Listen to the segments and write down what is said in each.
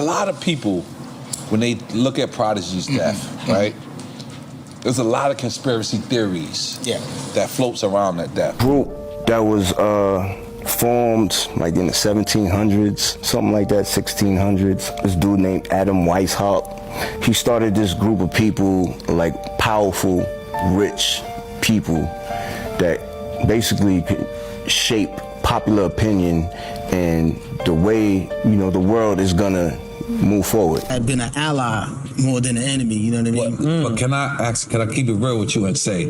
a lot of people, when they look at Prodigy's death, right? There's a lot of conspiracy theories that floats around that death. Group that was formed like in the 1700s, something like that, 1600s. This dude named Adam Weishaupt. He started this group of people, like powerful, rich people that basically could shape popular opinion and the way, you know, the world is gonna move forward. I've been an ally more than an enemy, you know what I mean? But can I keep it real with you and say,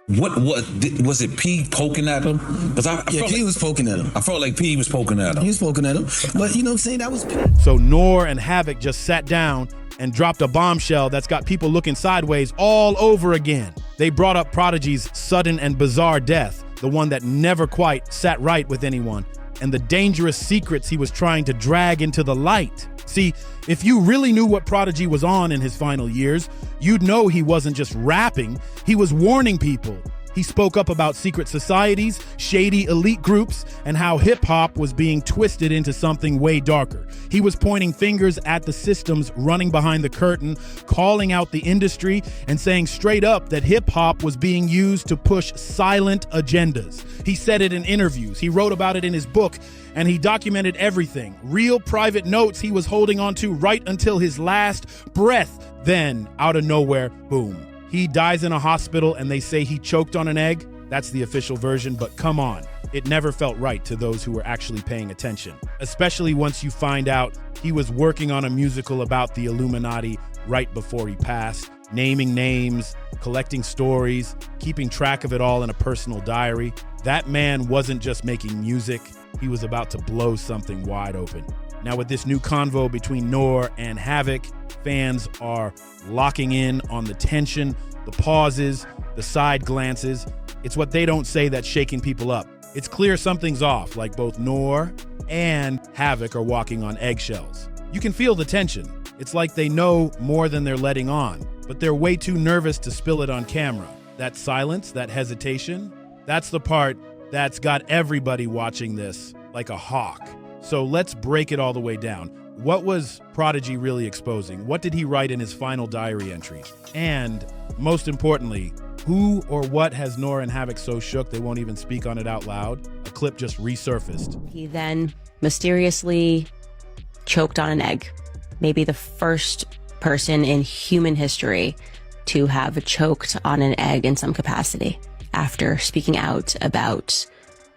what was it P poking at him? Because P was poking at him. I felt like P was poking at him. He was poking at him. But you know what I'm saying? That was P. So N.O.R.E. and Havoc just sat down and dropped a bombshell that's got people looking sideways all over again. They brought up Prodigy's sudden and bizarre death, the one that never quite sat right with anyone, and the dangerous secrets he was trying to drag into the light. See, if you really knew what Prodigy was on in his final years, you'd know he wasn't just rapping, he was warning people. He spoke up about secret societies, shady elite groups, and how hip-hop was being twisted into something way darker. He was pointing fingers at the systems running behind the curtain, calling out the industry, and saying straight up that hip-hop was being used to push silent agendas. He said it in interviews, he wrote about it in his book, and he documented everything. Real private notes he was holding on to right until his last breath. Then, out of nowhere, boom. He dies in a hospital and they say he choked on an egg. That's the official version, but come on. It never felt right to those who were actually paying attention, especially once you find out he was working on a musical about the Illuminati right before he passed, naming names, collecting stories, keeping track of it all in a personal diary. That man wasn't just making music, he was about to blow something wide open. Now with this new convo between N.O.R.E. and Havoc, fans are locking in on the tension, the pauses, the side glances. It's what they don't say that's shaking people up. It's clear something's off, like both N.O.R.E. and Havoc are walking on eggshells. You can feel the tension. It's like they know more than they're letting on, but they're way too nervous to spill it on camera. That silence, that hesitation, that's the part that's got everybody watching this like a hawk. So let's break it all the way down. What was Prodigy really exposing? What did he write in his final diary entries? And most importantly, who or what has N.O.R.E. and Havoc so shook they won't even speak on it out loud? A clip just resurfaced. He then mysteriously choked on an egg. Maybe the first person in human history to have choked on an egg in some capacity after speaking out about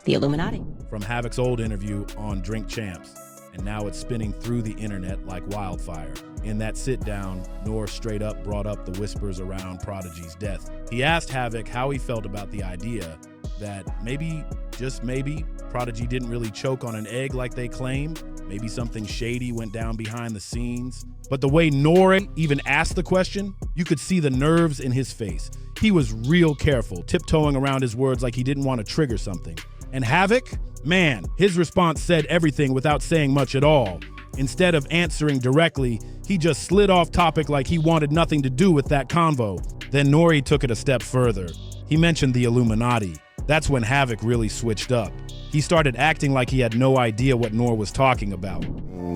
the Illuminati. From Havoc's old interview on Drink Champs, and now it's spinning through the internet like wildfire. In that sit-down, N.O.R.E. straight up brought up the whispers around Prodigy's death. He asked Havoc how he felt about the idea that maybe, just maybe, Prodigy didn't really choke on an egg like they claimed. Maybe something shady went down behind the scenes. But the way N.O.R.E. even asked the question, you could see the nerves in his face. He was real careful, tiptoeing around his words like he didn't want to trigger something. And Havoc, man, his response said everything without saying much at all. Instead of answering directly, he just slid off topic like he wanted nothing to do with that convo. Then N.O.R.E. took it a step further. He mentioned the Illuminati. That's when Havoc really switched up. He started acting like he had no idea what N.O.R.E. was talking about.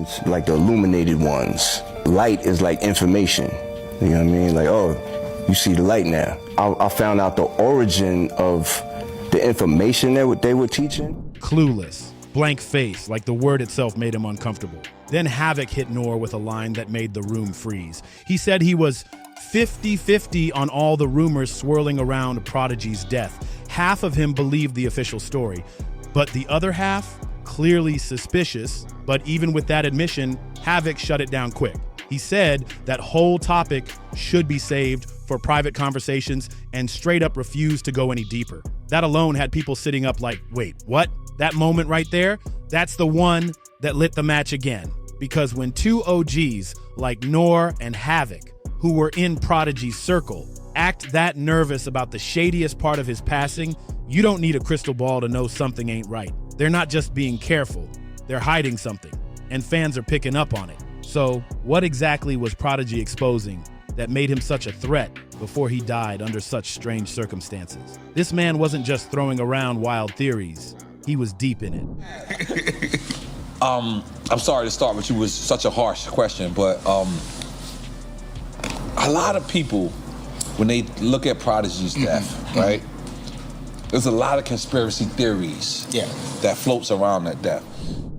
It's like the illuminated ones. Light is like information. You know what I mean? Like, oh, you see the light now. I found out the origin of the information that they were teaching. Clueless, blank face, like the word itself made him uncomfortable. Then Havoc hit N.O.R.E. with a line that made the room freeze. He said he was 50-50 on all the rumors swirling around Prodigy's death. Half of him believed the official story, but the other half, clearly suspicious. But even with that admission, Havoc shut it down quick. He said that whole topic should be saved for private conversations and straight up refused to go any deeper. That alone had people sitting up like, wait, what? That moment right there, that's the one that lit the match again. Because when two OGs like N.O.R.E. and Havoc, who were in Prodigy's circle, act that nervous about the shadiest part of his passing, you don't need a crystal ball to know something ain't right. They're not just being careful, they're hiding something, and fans are picking up on it. So what exactly was Prodigy exposing that made him such a threat before he died under such strange circumstances? This man wasn't just throwing around wild theories, he was deep in it. I'm sorry to start with you with such a harsh question, but a lot of people, when they look at Prodigy's death, right? There's a lot of conspiracy theories that floats around that death.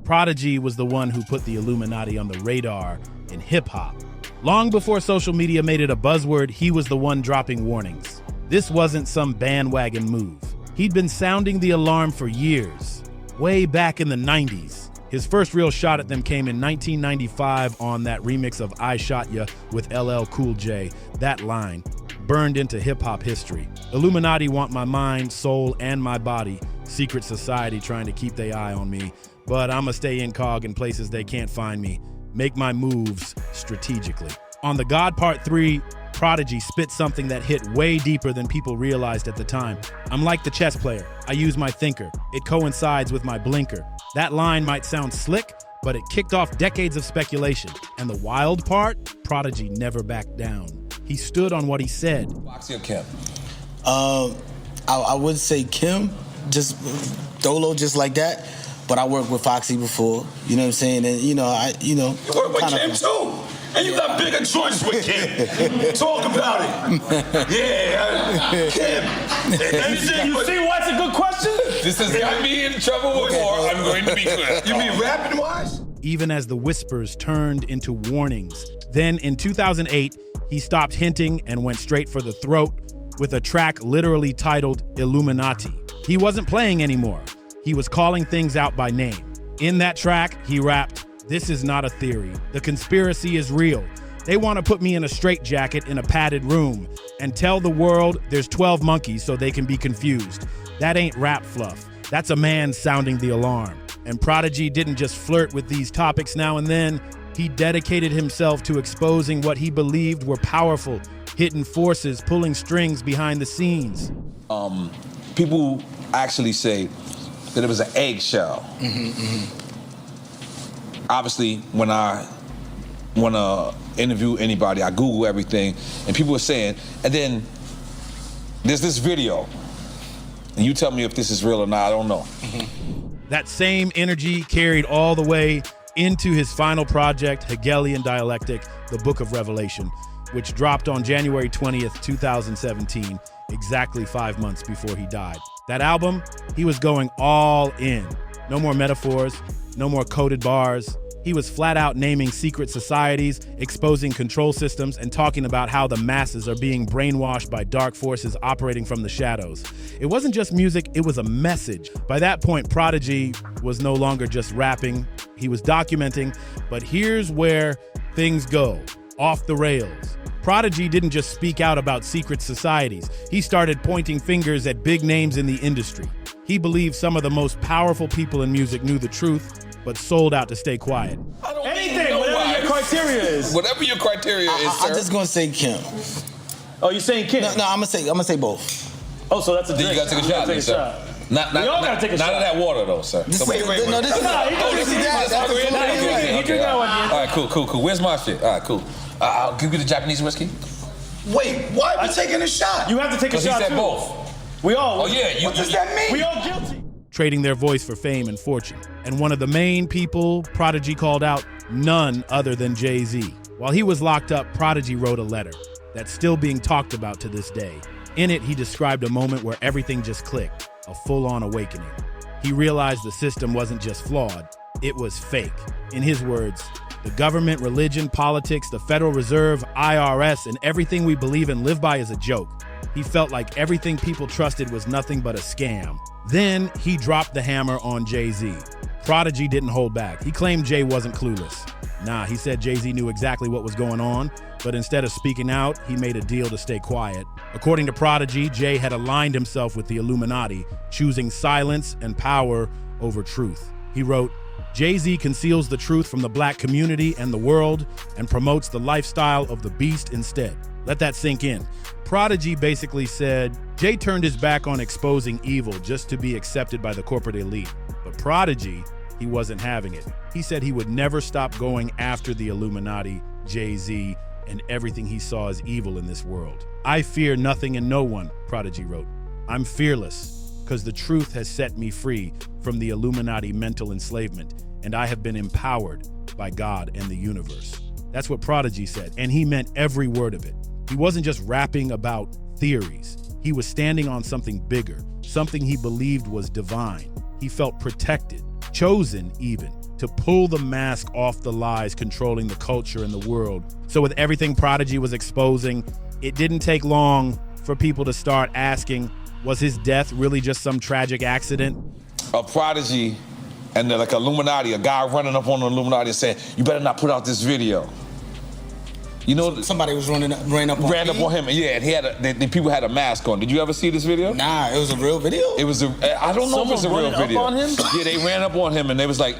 Prodigy was the one who put the Illuminati on the radar in hip-hop. Long before social media made it a buzzword, he was the one dropping warnings. This wasn't some bandwagon move. He'd been sounding the alarm for years, way back in the 90s. His first real shot at them came in 1995 on that remix of I Shot Ya with LL Cool J. That line burned into hip-hop history. Illuminati want my mind, soul, and my body. Secret society trying to keep their eye on me. But I'ma stay incog in places they can't find me. Make my moves strategically. On The God Part 3, Prodigy spit something that hit way deeper than people realized at the time. I'm like the chess player. I use my thinker. It coincides with my blinker. That line might sound slick, but it kicked off decades of speculation. And the wild part, Prodigy never backed down. He stood on what he said. Foxy or Kim? I would say Kim, just Dolo, just like that. But I worked with Foxy before, you know what I'm saying? And you work with Kim too. And you got bigger joints with Kim. Talk about it. Yeah, Kim. You see why it's a good question? This has got me in trouble before. I'm going to be clear. You mean rapping wise? Even as the whispers turned into warnings. Then in 2008, he stopped hinting and went straight for the throat with a track literally titled Illuminati. He wasn't playing anymore. He was calling things out by name. In that track, he rapped, "This is not a theory. The conspiracy is real. They want to put me in a straitjacket in a padded room and tell the world there's 12 monkeys so they can be confused. That ain't rap fluff. That's a man sounding the alarm." And Prodigy didn't just flirt with these topics now and then. He dedicated himself to exposing what he believed were powerful, hidden forces pulling strings behind the scenes. People actually say that it was an eggshell. Obviously, when I want to interview anybody, I Google everything, and people are saying, and then there's this video, and you tell me if this is real or not, I don't know. That same energy carried all the way into his final project, Hegelian Dialectic, the Book of Revelation, which dropped on January 20th, 2017, exactly 5 months before he died. That album, he was going all in. No more metaphors, no more coded bars. He was flat out naming secret societies, exposing control systems, and talking about how the masses are being brainwashed by dark forces operating from the shadows. It wasn't just music, it was a message. By that point, Prodigy was no longer just rapping, he was documenting, but here's where things go off the rails. Prodigy didn't just speak out about secret societies. He started pointing fingers at big names in the industry. He believed some of the most powerful people in music knew the truth, but sold out to stay quiet. Anything, whatever your criteria is. Whatever your criteria is, sir. I'm just gonna say Kim. Oh, you're saying Kim? No, I'm gonna say both. Oh, so that's a drink. Then you gotta take a shot, then, sir. We all gotta take a shot. Not of that water, though, sir. Wait. No, this is that. You drink that one, yeah. All right, cool. Where's my shit? All right, cool. I'll give you the Japanese whiskey. Wait, why are we taking a shot? You have to take a shot, he said too. both. We all. Oh, yeah. What does that mean? We all guilty. Trading their voice for fame and fortune. And one of the main people Prodigy called out, none other than Jay-Z. While he was locked up, Prodigy wrote a letter that's still being talked about to this day. In it, he described a moment where everything just clicked, a full-on awakening. He realized the system wasn't just flawed, it was fake. In his words, the government, religion, politics, the Federal Reserve, IRS, and everything we believe and live by is a joke. He felt like everything people trusted was nothing but a scam. Then he dropped the hammer on Jay-Z. Prodigy didn't hold back. He claimed Jay wasn't clueless. Nah, he said Jay-Z knew exactly what was going on, but instead of speaking out, he made a deal to stay quiet. According to Prodigy, Jay had aligned himself with the Illuminati, choosing silence and power over truth. He wrote, Jay-Z conceals the truth from the black community and the world and promotes the lifestyle of the beast instead. Let that sink in. Prodigy basically said, Jay turned his back on exposing evil just to be accepted by the corporate elite. But Prodigy, he wasn't having it. He said he would never stop going after the Illuminati, Jay-Z, and everything he saw as evil in this world. I fear nothing and no one, Prodigy wrote. I'm fearless because the truth has set me free from the Illuminati mental enslavement, and I have been empowered by God and the universe. That's what Prodigy said, and he meant every word of it. He wasn't just rapping about theories. He was standing on something bigger, something he believed was divine. He felt protected, chosen even, to pull the mask off the lies controlling the culture and the world. So with everything Prodigy was exposing, it didn't take long for people to start asking, was his death really just some tragic accident? A Prodigy and like Illuminati, a guy running up on the Illuminati and saying, you better not put out this video. You know, somebody was ran up on him, yeah, and he had the people had a mask on. Did you ever see this video? Nah, it was a real video. It was I don't know if it's a real video. Up on him? Yeah, they ran up on him and they was like,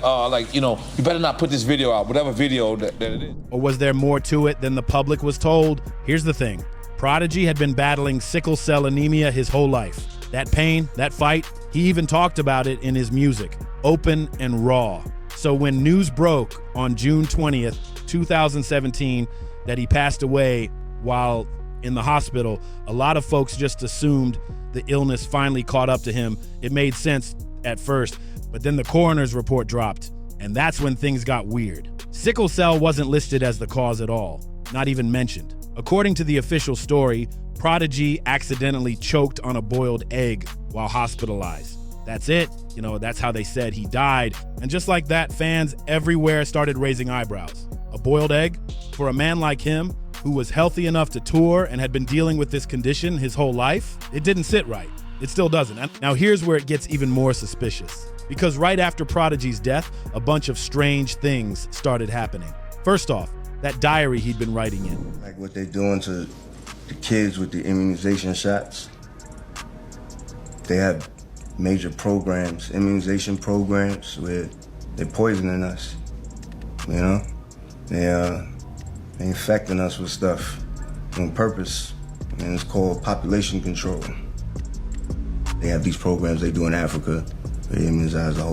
you know, you better not put this video out, whatever video that it is. Or was there more to it than the public was told? Here's the thing. Prodigy had been battling sickle cell anemia his whole life. That pain, that fight, he even talked about it in his music, open and raw. So when news broke on June 20th, 2017, that he passed away while in the hospital, a lot of folks just assumed the illness finally caught up to him. It made sense at first, but then the coroner's report dropped, and that's when things got weird. Sickle cell wasn't listed as the cause at all, not even mentioned. According to the official story, Prodigy accidentally choked on a boiled egg while hospitalized. That's it. You know, that's how they said he died. And just like that, fans everywhere started raising eyebrows. A boiled egg? For a man like him, who was healthy enough to tour and had been dealing with this condition his whole life, it didn't sit right. It still doesn't. Now here's where it gets even more suspicious. Because right after Prodigy's death, a bunch of strange things started happening. First off, that diary he'd been writing in. Like what they're doing to the kids with the immunization shots. They have major programs, immunization programs, where they're poisoning us, you know? They're infecting us with stuff on purpose, and it's called population control. They have these programs they do in Africa where they immunize the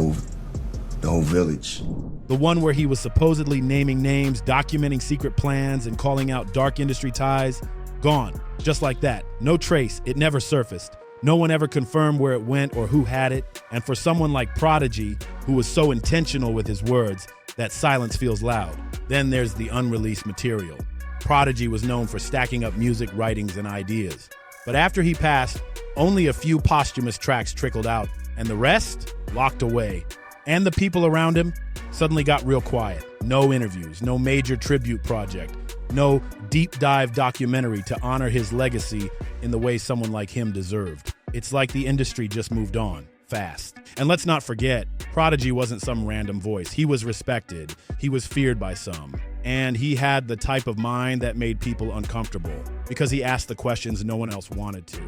whole village. The one where he was supposedly naming names, documenting secret plans, and calling out dark industry ties, gone, just like that. No trace, it never surfaced. No one ever confirmed where it went or who had it. And for someone like Prodigy, who was so intentional with his words, that silence feels loud. Then there's the unreleased material. Prodigy was known for stacking up music, writings, and ideas. But after he passed, only a few posthumous tracks trickled out, and the rest locked away. And the people around him suddenly got real quiet. No interviews, no major tribute project, no deep dive documentary to honor his legacy in the way someone like him deserved. It's like the industry just moved on fast. And let's not forget, Prodigy wasn't some random voice. He was respected. He was feared by some. And he had the type of mind that made people uncomfortable because he asked the questions no one else wanted to.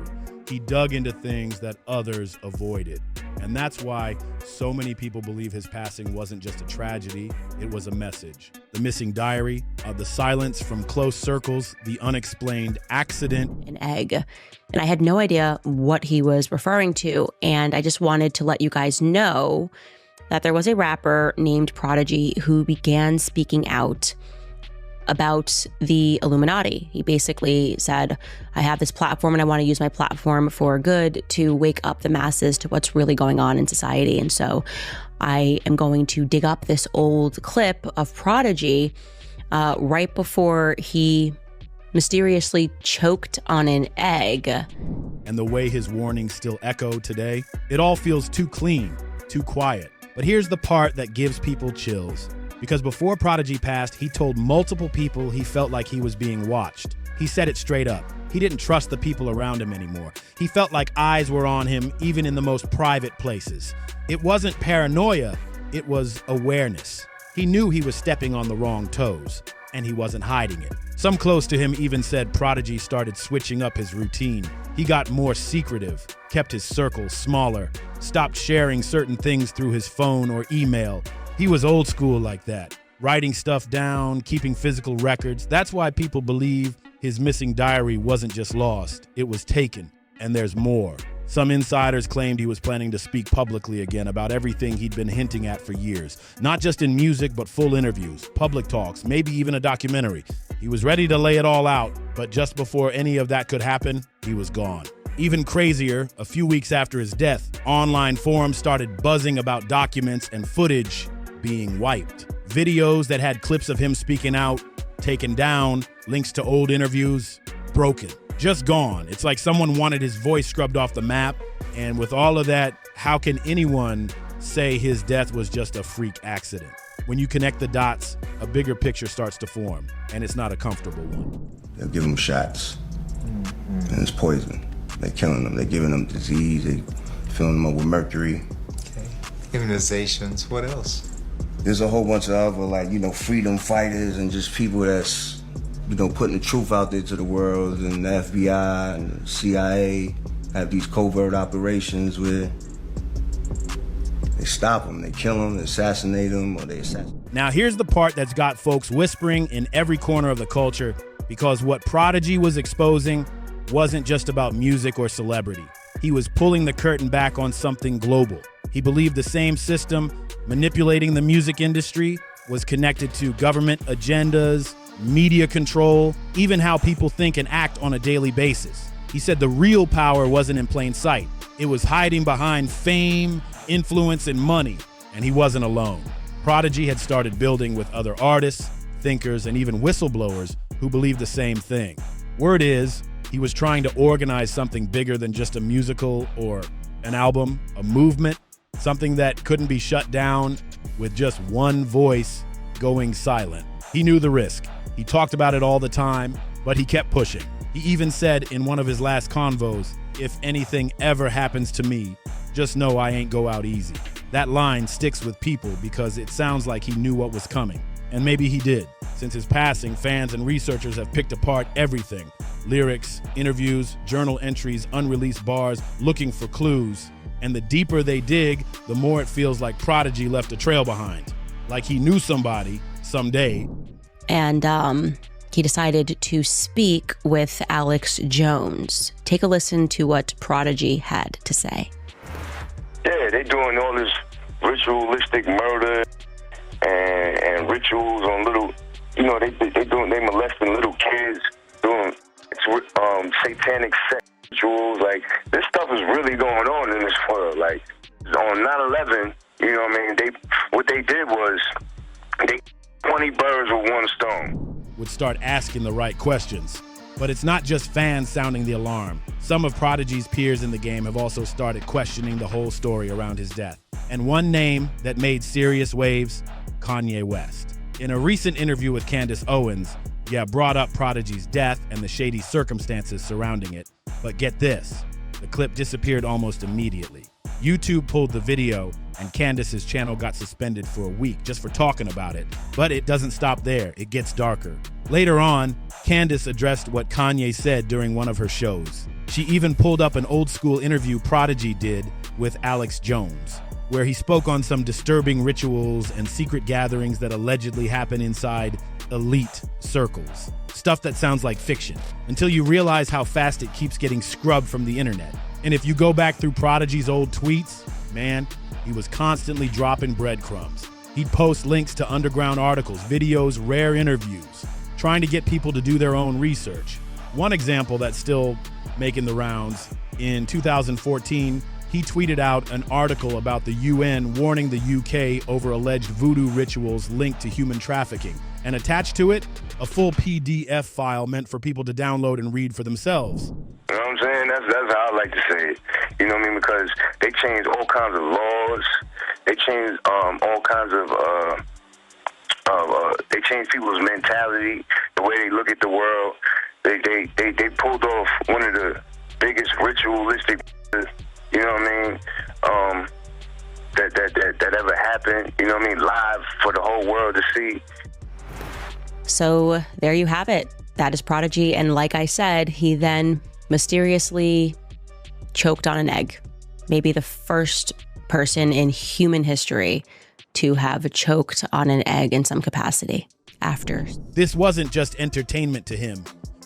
He dug into things that others avoided. And that's why so many people believe his passing wasn't just a tragedy, it was a message. The missing diary, the silence from close circles, the unexplained accident. An egg. And I had no idea what he was referring to. And I just wanted to let you guys know that there was a rapper named Prodigy who began speaking out about the Illuminati. He basically said, I have this platform and I want to use my platform for good to wake up the masses to what's really going on in society. And so I am going to dig up this old clip of Prodigy right before he mysteriously choked on an egg. And the way his warnings still echo today, it all feels too clean, too quiet. But here's the part that gives people chills. Because before Prodigy passed, he told multiple people he felt like he was being watched. He said it straight up. He didn't trust the people around him anymore. He felt like eyes were on him, even in the most private places. It wasn't paranoia, it was awareness. He knew he was stepping on the wrong toes, and he wasn't hiding it. Some close to him even said Prodigy started switching up his routine. He got more secretive, kept his circle smaller, stopped sharing certain things through his phone or email. He was old school like that, writing stuff down, keeping physical records. That's why people believe his missing diary wasn't just lost, it was taken. And there's more. Some insiders claimed he was planning to speak publicly again about everything he'd been hinting at for years. Not just in music, but full interviews, public talks, maybe even a documentary. He was ready to lay it all out, but just before any of that could happen, he was gone. Even crazier, a few weeks after his death, online forums started buzzing about documents and footage being wiped. Videos that had clips of him speaking out, taken down, links to old interviews, broken, just gone. It's like someone wanted his voice scrubbed off the map. And with all of that, how can anyone say his death was just a freak accident? When you connect the dots, a bigger picture starts to form, and it's not a comfortable one. They'll give him shots, and it's poison. They're killing them. They're giving them disease. They filling them up with mercury. Okay. Immunizations. What else? There's a whole bunch of other, freedom fighters and just people that's, putting the truth out there to the world, and the FBI and the CIA have these covert operations where they stop them, they kill them, they assassinate them, or they assassinate. Now here's the part that's got folks whispering in every corner of the culture, because what Prodigy was exposing wasn't just about music or celebrity. He was pulling the curtain back on something global. He believed the same system manipulating the music industry was connected to government agendas, media control, even how people think and act on a daily basis. He said the real power wasn't in plain sight. It was hiding behind fame, influence, and money, and he wasn't alone. Prodigy had started building with other artists, thinkers, and even whistleblowers who believed the same thing. Word is, he was trying to organize something bigger than just a musical or an album, a movement, something that couldn't be shut down with just one voice going silent. He knew the risk. He talked about it all the time, but he kept pushing. He even said in one of his last convos, "If anything ever happens to me, just know I ain't go out easy." That line sticks with people because it sounds like he knew what was coming. And maybe he did. Since his passing, fans and researchers have picked apart everything. Lyrics, interviews, journal entries, unreleased bars, looking for clues. And the deeper they dig, the more it feels like Prodigy left a trail behind. Like he knew somebody someday. And he decided to speak with Alex Jones. Take a listen to what Prodigy had to say. Yeah, they doing all this ritualistic murder and rituals on little, they molesting little kids, doing satanic sex rituals. Like, this stuff is really going on in this world. Like, on 9/11, what they did was they 20 birds with one stone. Would start asking the right questions. But it's not just fans sounding the alarm. Some of Prodigy's peers in the game have also started questioning the whole story around his death. And one name that made serious waves, Kanye West. In a recent interview with Candace Owens, brought up Prodigy's death and the shady circumstances surrounding it. But get this, the clip disappeared almost immediately. YouTube pulled the video, and Candace's channel got suspended for a week just for talking about it. But it doesn't stop there. It gets darker. Later on, Candace addressed what Kanye said during one of her shows. She even pulled up an old school interview Prodigy did with Alex Jones, where he spoke on some disturbing rituals and secret gatherings that allegedly happen inside elite circles. Stuff that sounds like fiction, until you realize how fast it keeps getting scrubbed from the internet. And if you go back through Prodigy's old tweets, man, he was constantly dropping breadcrumbs. He'd post links to underground articles, videos, rare interviews, trying to get people to do their own research. One example that's still making the rounds, in 2014, he tweeted out an article about the UN warning the UK over alleged voodoo rituals linked to human trafficking, and attached to it, a full PDF file meant for people to download and read for themselves. You know what I'm saying? That's how I like to say it. You know what I mean? Because they changed all kinds of laws. They changed all kinds of they changed people's mentality, the way they look at the world. They pulled off one of the biggest ritualistic, you know what I mean, that ever happened, you know what I mean, live for the whole world to see. So there you have it. That is Prodigy. And like I said, he then mysteriously choked on an egg. Maybe the first person in human history to have choked on an egg in some capacity after. This wasn't just entertainment to him.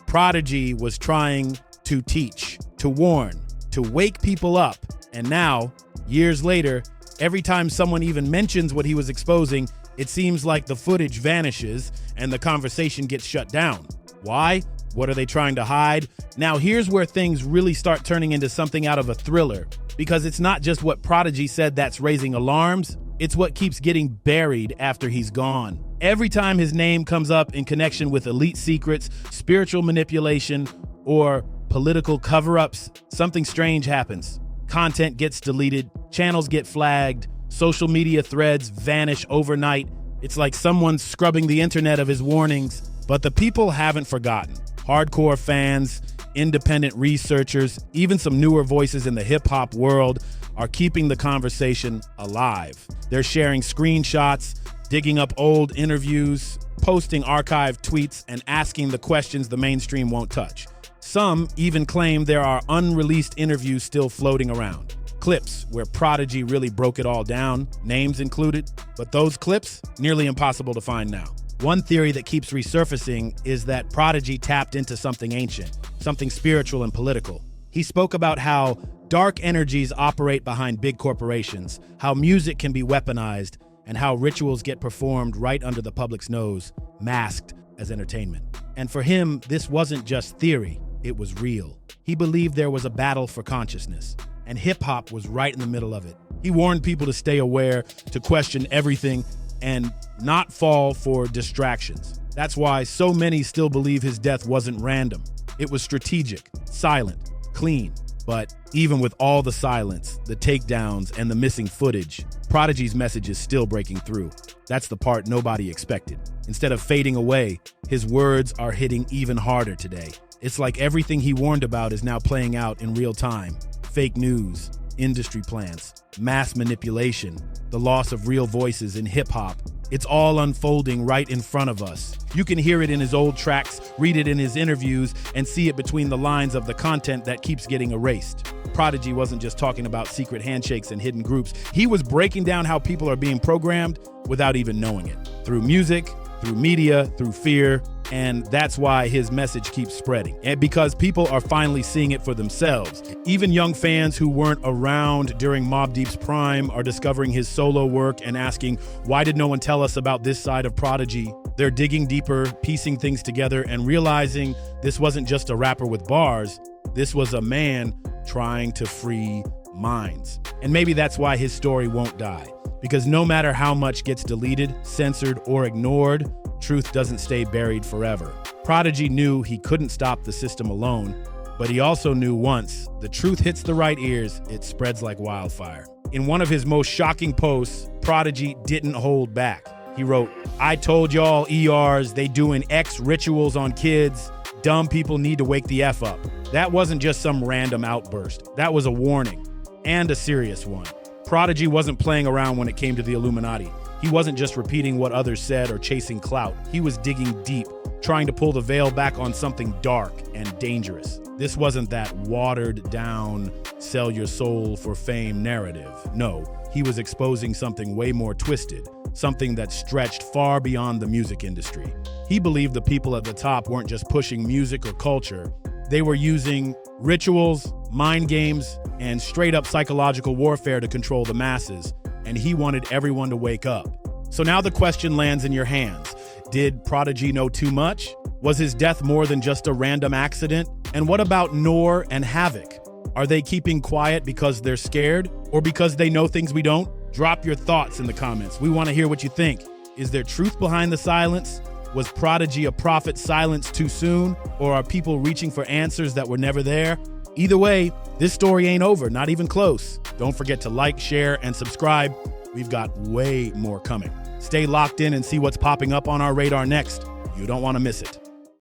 Prodigy was trying to teach, to warn, to wake people up. And now, years later, every time someone even mentions what he was exposing, it seems like the footage vanishes and the conversation gets shut down. Why? What are they trying to hide? Now here's where things really start turning into something out of a thriller, because it's not just what Prodigy said that's raising alarms, It's what keeps getting buried after he's gone. Every time his name comes up in connection with elite secrets, spiritual manipulation, or political cover-ups, something strange happens. Content gets deleted, channels get flagged, social media threads vanish overnight. It's like someone's scrubbing the internet of his warnings. But the people haven't forgotten. Hardcore fans, independent researchers, even some newer voices in the hip-hop world are keeping the conversation alive. They're sharing screenshots, digging up old interviews, posting archived tweets, and asking the questions the mainstream won't touch. Some even claim there are unreleased interviews still floating around. Clips where Prodigy really broke it all down, names included, but those clips, nearly impossible to find now. One theory that keeps resurfacing is that Prodigy tapped into something ancient, something spiritual and political. He spoke about how dark energies operate behind big corporations, how music can be weaponized, and how rituals get performed right under the public's nose, masked as entertainment. And for him, this wasn't just theory, it was real. He believed there was a battle for consciousness, and hip-hop was right in the middle of it. He warned people to stay aware, to question everything, and not fall for distractions. That's why so many still believe his death wasn't random. It was strategic, silent, clean. But even with all the silence, the takedowns, and the missing footage, Prodigy's message is still breaking through. That's the part nobody expected. Instead of fading away, his words are hitting even harder today. It's like everything he warned about is now playing out in real time. Fake news, industry plans, mass manipulation, the loss of real voices in hip-hop. It's all unfolding right in front of us. You can hear it in his old tracks, read it in his interviews, and see it between the lines of the content that keeps getting erased. Prodigy wasn't just talking about secret handshakes and hidden groups. He was breaking down how people are being programmed without even knowing it. Through music, through media, through fear, and that's why his message keeps spreading. And because people are finally seeing it for themselves. Even young fans who weren't around during Mobb Deep's prime are discovering his solo work and asking, why did no one tell us about this side of Prodigy? They're digging deeper, piecing things together, and realizing this wasn't just a rapper with bars. This was a man trying to free minds. And maybe that's why his story won't die. Because no matter how much gets deleted, censored, or ignored, truth doesn't stay buried forever. Prodigy knew he couldn't stop the system alone, but he also knew once the truth hits the right ears, it spreads like wildfire. In one of his most shocking posts, Prodigy didn't hold back. He wrote, "I told y'all ERs, they doing X rituals on kids. Dumb people need to wake the F up." That wasn't just some random outburst. That was a warning, and a serious one. Prodigy wasn't playing around when it came to the Illuminati. He wasn't just repeating what others said or chasing clout. He was digging deep, trying to pull the veil back on something dark and dangerous. This wasn't that watered down, sell your soul for fame narrative. No, he was exposing something way more twisted, something that stretched far beyond the music industry. He believed the people at the top weren't just pushing music or culture. They were using rituals, mind games, and straight-up psychological warfare to control the masses, and he wanted everyone to wake up. So now the question lands in your hands. Did Prodigy know too much? Was his death more than just a random accident? And what about N.O.R.E. and Havoc? Are they keeping quiet because they're scared, or because they know things we don't? Drop your thoughts in the comments. We want to hear what you think. Is there truth behind the silence? Was Prodigy a prophet silenced too soon? Or are people reaching for answers that were never there? Either way, this story ain't over, not even close. Don't forget to like, share, and subscribe. We've got way more coming. Stay locked in and see what's popping up on our radar next. You don't want to miss it.